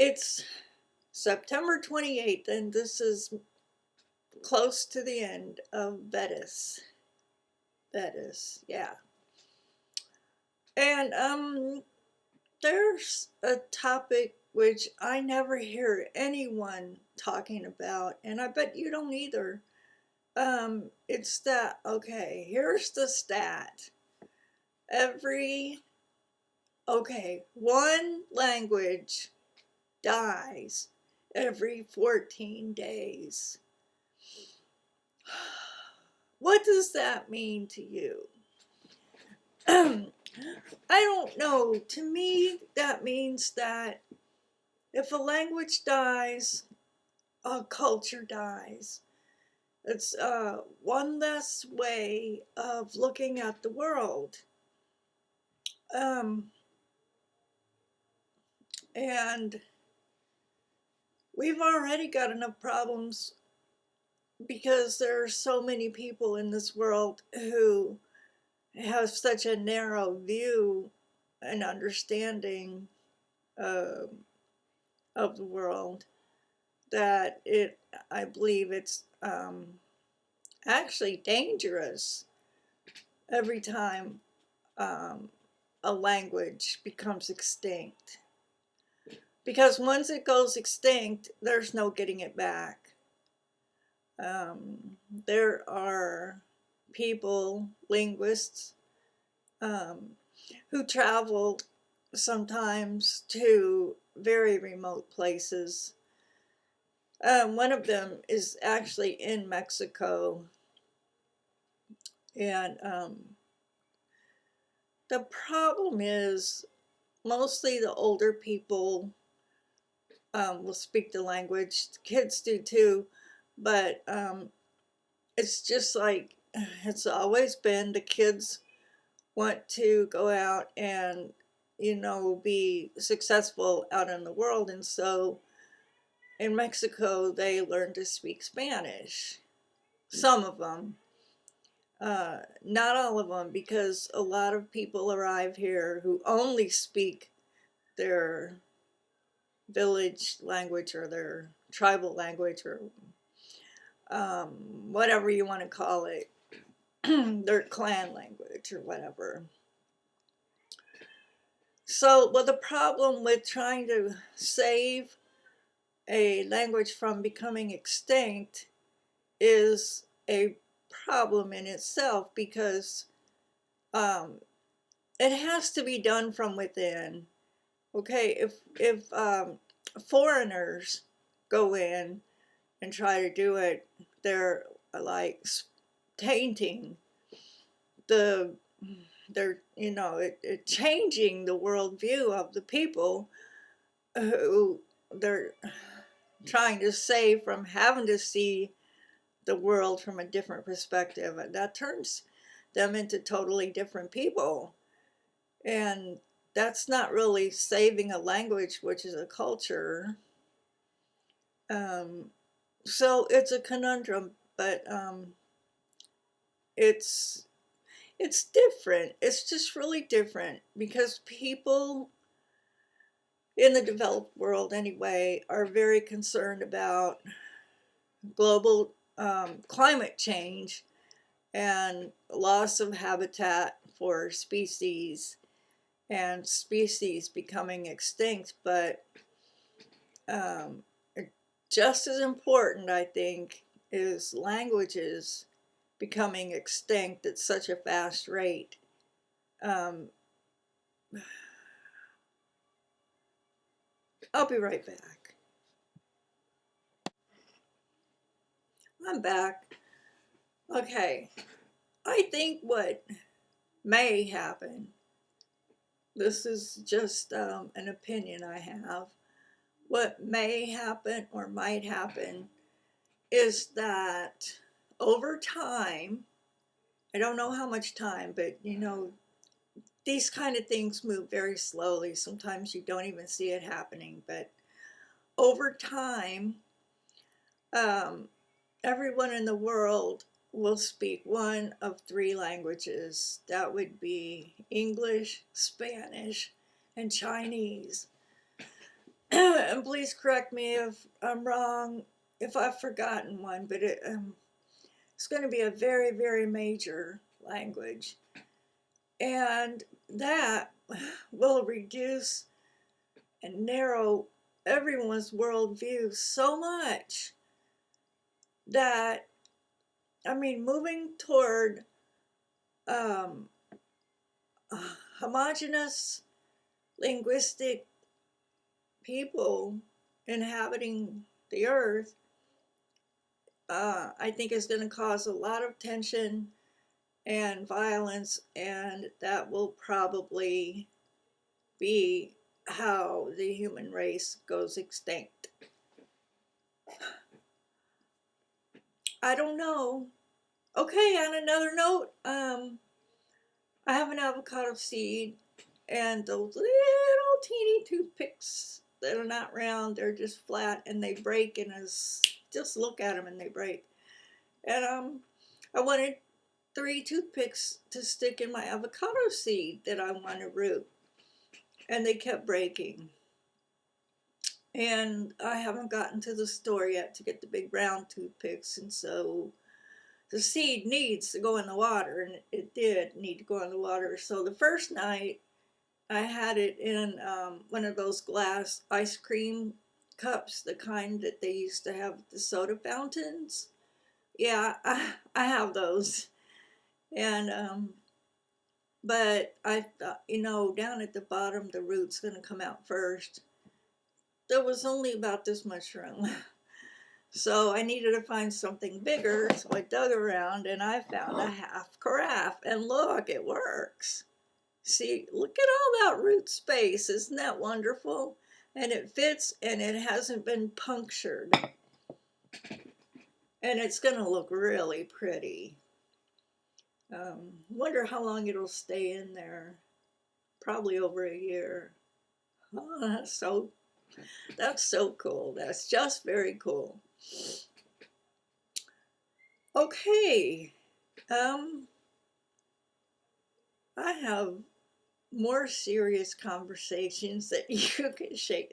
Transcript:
It's September 28th, and this is close to the end of Vedis. Vedis, yeah. And there's a topic which I never hear anyone talking about, and I bet you don't either. It's that, okay, here's the stat. One language dies every 14 days. What does that mean to you? I don't know. To me, that means that if a language dies, a culture dies. It's one less way of looking at the world. Um, and we've already got enough problems because there are so many people in this world who have such a narrow view and understanding uh, of the world that I believe it's actually dangerous every time um, a language becomes extinct. Because once it goes extinct, there's no getting it back. There are people, linguists, who travel sometimes to very remote places. One of them is actually in Mexico, and the problem is mostly the older people will speak the language. Kids do too, but it's just like it's always been. The kids want to go out and be successful out in the world, and so in Mexico they learn to speak Spanish. Some of them, not all of them, because a lot of people arrive here who only speak their village language or their tribal language or whatever you want to call it, their clan language or whatever. So, well, the problem with trying to save a language from becoming extinct is a problem in itself because it has to be done from within. Okay, if foreigners go in and try to do it, they're like tainting the they're it changing the worldview of the people who they're trying to save from having to see the world from a different perspective, and that turns them into totally different people. And that's not really saving a language, which is a culture. So it's a conundrum, but it's it's different. It's just really different because people in the developed world, anyway, are very concerned about global climate change and loss of habitat for species and species becoming extinct. But um, just as important, I think, is languages becoming extinct at such a fast rate. Um, I'll be right back. I'm back. Okay, I think what may happen, this is just an opinion I have, what may happen or might happen is that over time, I don't know how much time, but these kind of things move very slowly. Sometimes you don't even see it happening, but over time, um, everyone in the world will speak one of three languages. That would be English, Spanish, and Chinese. And please correct me if I'm wrong, if I've forgotten one, but it's going to be a very, very major language. And that will reduce and narrow everyone's worldview so much that, I mean, moving toward um, homogenous linguistic people inhabiting the earth, I think is going to cause a lot of tension and violence, and that will probably be how the human race goes extinct. I don't know. Okay, on another note, I have an avocado seed, and those little teeny toothpicks that are not round, they're just flat, and they break, and just look at them and they break. And I wanted 3 toothpicks to stick in my avocado seed that I want to root, and they kept breaking. And I haven't gotten to the store yet to get the big round toothpicks, and so the seed needs to go in the water, and it did need to go in the water. So the first night I had it in one of those glass ice cream cups, the kind that they used to have at the soda fountains. Yeah, I have those. And but I thought, down at the bottom, the root's going to come out first. There was only about this much room. So I needed to find something bigger. So I dug around and I found a half carafe. And look, it works. See, look at all that root space. Isn't that wonderful? And it fits, and it hasn't been punctured. And it's going to look really pretty. Wonder how long it'll stay in there. Probably over a year. Oh, that's so cool. That's just very cool. Okay. I have more serious conversations that you can shake